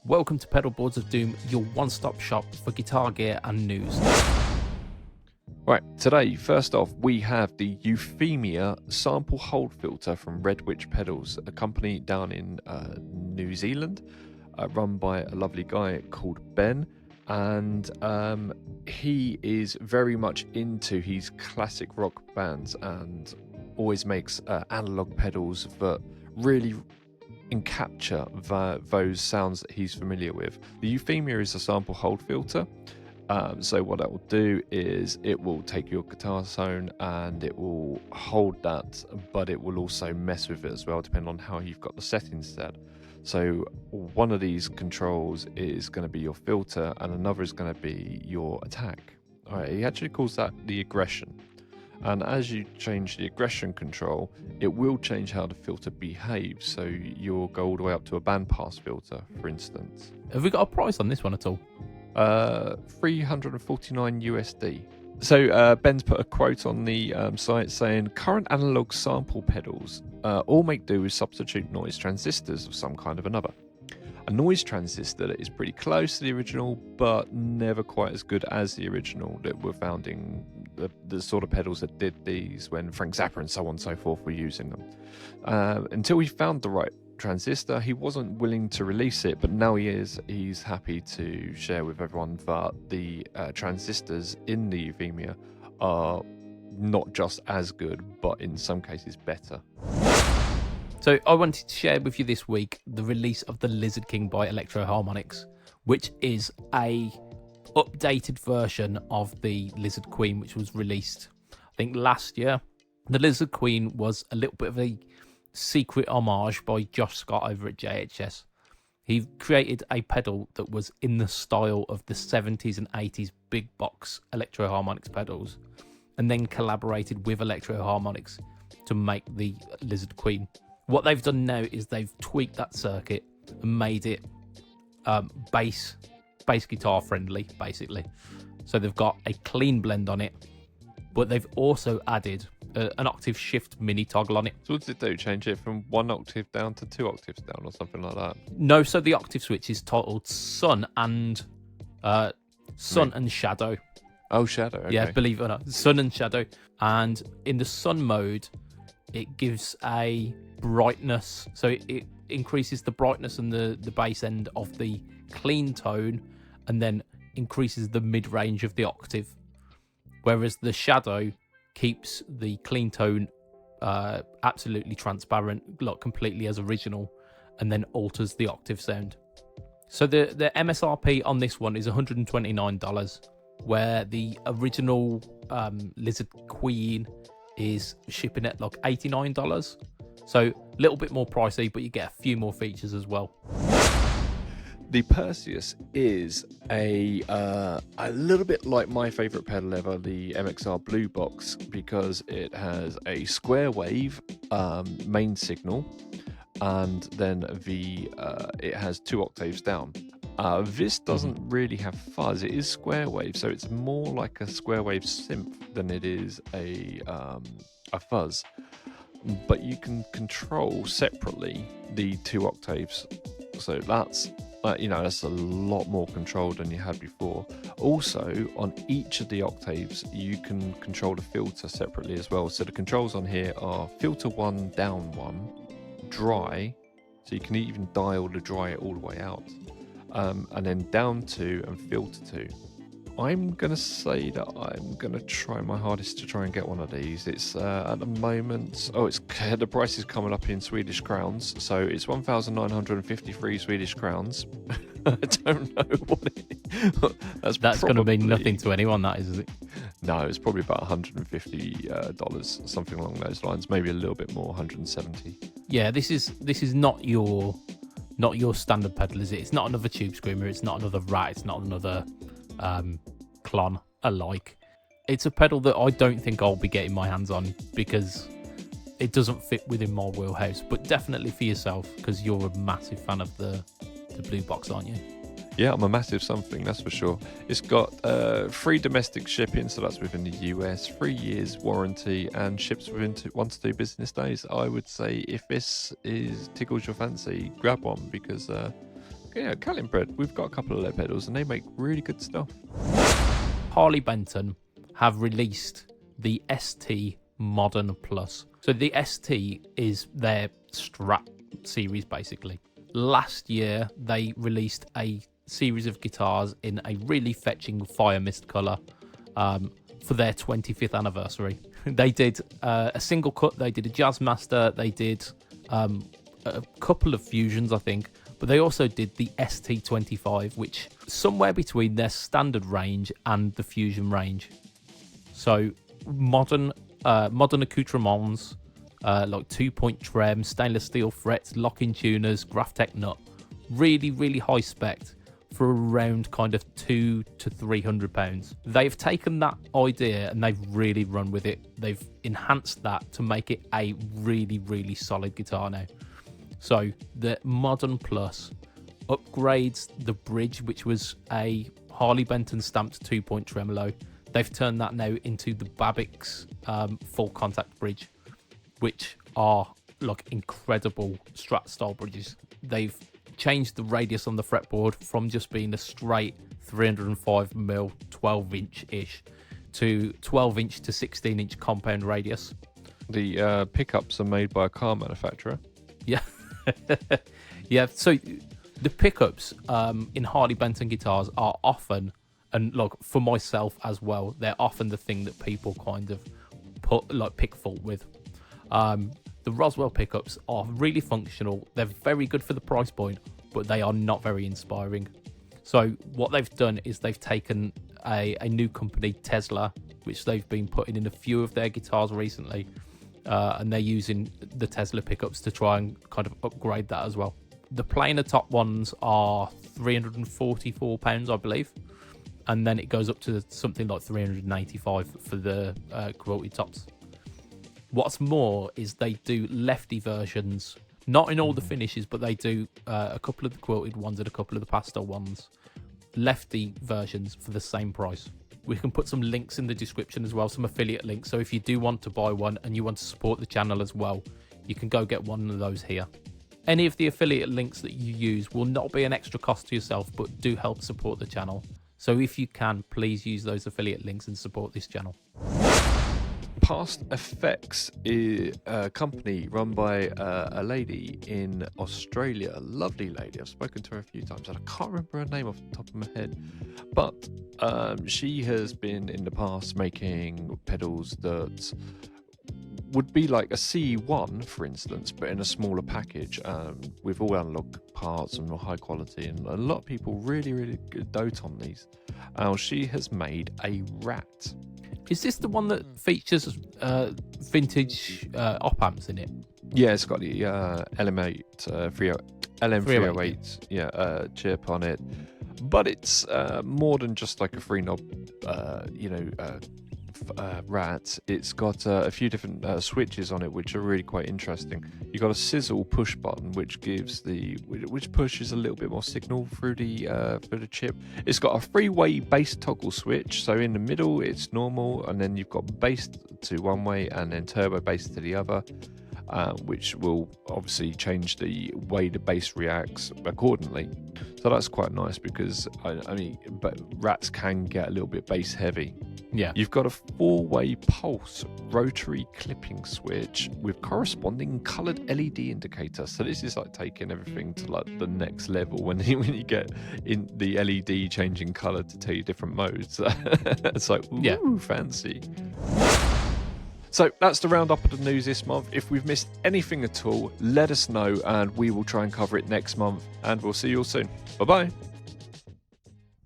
Welcome to Pedalboards of Doom, your one-stop shop for guitar gear and news. Right, today, first off, we have the Euphemia sample hold filter from Red Witch Pedals, a company down in New Zealand, run by a lovely guy called Ben. And he is very much into his classic rock bands and always makes analog pedals that really capture those sounds that he's familiar with. The Euphemia is a sample hold filter. So what that will do is it will take your guitar tone and it will hold that, but it will also mess with it as well, depending on how you've got the settings set. So one of these controls is going to be your filter and another is going to be your attack. All right, he actually calls that the aggression. And as you change the aggression control, it will change how the filter behaves. So you'll go all the way up to a bandpass filter, for instance. Have we got a price on this one at all? 349 USD. So Ben's put a quote on the site saying, current analog sample pedals all make do with substitute noise transistors of some kind of another. A noise transistor that is pretty close to the original, but never quite as good as the original that were found in the sort of pedals that did these when Frank Zappa and so on and so forth were using them. Until he found the right transistor, he wasn't willing to release it, but now he is. He's happy to share with everyone that the transistors in the Euphemia are not just as good, but in some cases better. So I wanted to share with you this week the release of the Lizard King by Electro Harmonix, which is a updated version of the Lizard Queen, which was released, I think, last year. The Lizard Queen was a little bit of a secret homage by Josh Scott over at JHS. He created a pedal that was in the style of the 70s and 80s big box Electro Harmonix pedals, and then collaborated with Electro Harmonix to make the Lizard Queen. What they've done now is they've tweaked that circuit and made it bass guitar friendly, basically. So they've got a clean blend on it, but they've also added an octave shift mini toggle on it. So what does it do? Change it from 1 octave down to 2 octaves down or something like that? No, so the octave switch is titled Sun and Shadow. Oh, Shadow, okay. Yeah, believe it or not, Sun and Shadow. And in the Sun mode, it gives a brightness, so it increases the brightness and the bass end of the clean tone, and then increases the mid-range of the octave. Whereas the Shadow keeps the clean tone absolutely transparent, like completely as original, and then alters the octave sound. So the MSRP on this one is $129, where the original Lizard Queen is shipping at like $89. So a little bit more pricey, but you get a few more features as well. The Perseus is a little bit like my favourite pedal ever, the MXR Blue Box, because it has a square wave main signal, and then it has 2 octaves down. This doesn't really have fuzz. It is square wave, so it's more like a square wave synth than it is a fuzz. But you can control separately the 2 octaves, so that's that's a lot more control than you had before. Also, on each of the octaves, you can control the filter separately as well. So the controls on here are filter 1, down 1, dry, so you can even dial the dry all the way out, and then down 2 and filter 2. I'm going to say that I'm going to try my hardest to try and get one of these. It's at the moment, the price is coming up in Swedish crowns, so it's 1,953 Swedish crowns. I don't know what it is. That's going to mean nothing to anyone, that is it? No, it's probably about $150, something along those lines, maybe a little bit more, 170. Yeah, this is not your standard pedal, is it? It's not another Tube Screamer, it's not another Rat, it's not another Klon alike. It's a pedal that I don't think I'll be getting my hands on because it doesn't fit within my wheelhouse, but definitely for yourself, because you're a massive fan of the Blue Box, aren't you? Yeah, I'm a massive something, that's for sure. It's got free domestic shipping, so that's within the US, 3 years warranty, and ships within 1 to 2 business days. I would say if this tickles your fancy, grab one, because yeah, Catalinbread. We've got a couple of their pedals, and they make really good stuff. Harley Benton have released the ST Modern Plus. So the ST is their Strat series, basically. Last year, they released a series of guitars in a really fetching fire mist colour for their 25th anniversary. They did a single cut, they did a Jazz Master, they did a couple of fusions, I think, but they also did the ST25, which is somewhere between their standard range and the fusion range. So modern accoutrements, like 2-point trem, stainless steel frets, lock-in tuners, Graphtec nut, really high spec for around kind of £200 to £300. They've taken that idea and they've really run with it. They've enhanced that to make it a really solid guitar now. So the Modern Plus upgrades the bridge, which was a Harley Benton stamped 2-point tremolo. They've turned that now into the Babbitt's full contact bridge, which are like incredible Strat style bridges. They've changed the radius on the fretboard from just being a straight 305mm 12-inch ish to 12-inch to 16-inch compound radius. The pickups are made by a car manufacturer. Yeah. Yeah, so the pickups in Harley Benton guitars are often, and look, for myself as well, they're often the thing that people kind of pick fault with. The Roswell pickups are really functional. They're very good for the price point, but they are not very inspiring. So what they've done is they've taken a new company, Tesla, which they've been putting in a few of their guitars recently, and they're using the Tesla pickups to try and kind of upgrade that as well. The plainer top ones are £344, I believe, and then it goes up to something like £385 for the quilted tops. What's more is they do lefty versions, not in all the finishes, but they do a couple of the quilted ones and a couple of the pastel ones, lefty versions for the same price. We can put some links in the description as well, some affiliate links, so if you do want to buy one and you want to support the channel as well, you can go get one of those here. Any of the affiliate links that you use will not be an extra cost to yourself, but do help support the channel. So if you can, please use those affiliate links and support this channel. TateFX is a company run by a lady in Australia, a lovely lady. I've spoken to her a few times and I can't remember her name off the top of my head, but she has been in the past making pedals that would be like a C1, for instance, but in a smaller package with all analog parts and high quality, and a lot of people really dote on these. She has made a Rat. Is this the one that features vintage op amps in it? Yeah, it's got the LM308 chip on it, but it's more than just like a 3-knob, Rat. It's got a few different switches on it, which are really quite interesting. You've got a sizzle push button, which pushes a little bit more signal through the chip. It's got a 3-way bass toggle switch, so in the middle it's normal, and then you've got bass to one way and then turbo bass to the other, which will obviously change the way the bass reacts accordingly. So that's quite nice because but Rats can get a little bit bass heavy. Yeah. You've got a 4-way pulse rotary clipping switch with corresponding coloured LED indicator. So this is like taking everything to like the next level when you get in the LED changing colour to tell you different modes. It's like, ooh, yeah, fancy. So that's the roundup of the news this month. If we've missed anything at all, let us know and we will try and cover it next month. And we'll see you all soon. Bye-bye.